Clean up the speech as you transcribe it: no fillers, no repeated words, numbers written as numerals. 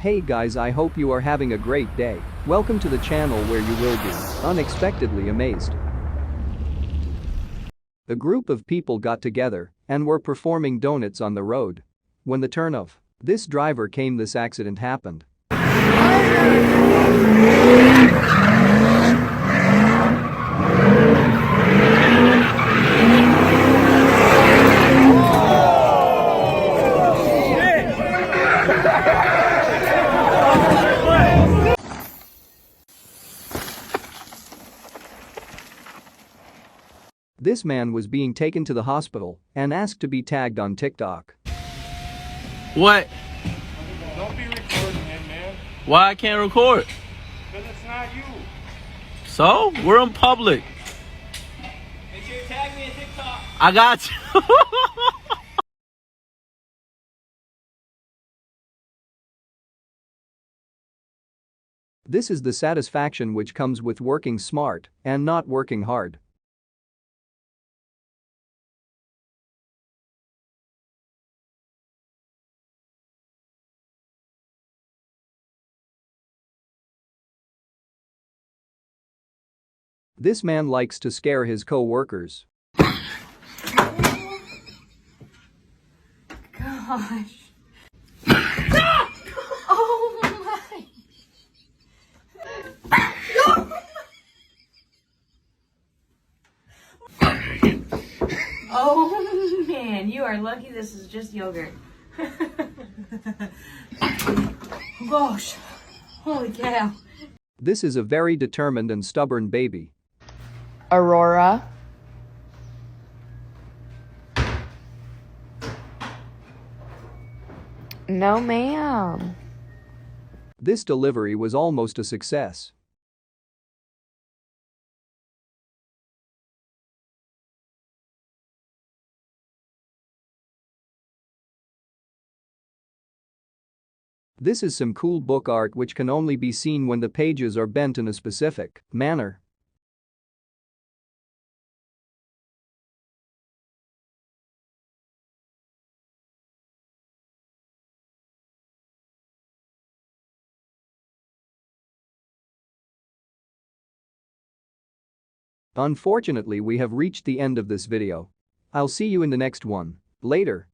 Hey guys, I hope you are having a great day. Welcome to the channel where you will be unexpectedly amazed. A group of people got together and were performing donuts on the road. When the turn of this driver came, this accident happened. This man was being taken to the hospital and asked to be tagged on TikTok. What? Don't be recording him, man. Why I can't record? Because it's not you. So? We're in public. Make sure you tag me on TikTok. I got you. This is the satisfaction which comes with working smart and not working hard. This man likes to scare his co-workers. Gosh. Oh my. Oh man, you are lucky this is just yogurt. Gosh. Holy cow. This is a very determined and stubborn baby. Aurora. No, ma'am. This delivery was almost a success. This is some cool book art which can only be seen when the pages are bent in a specific manner. Unfortunately, we have reached the end of this video. I'll see you in the next one. Later.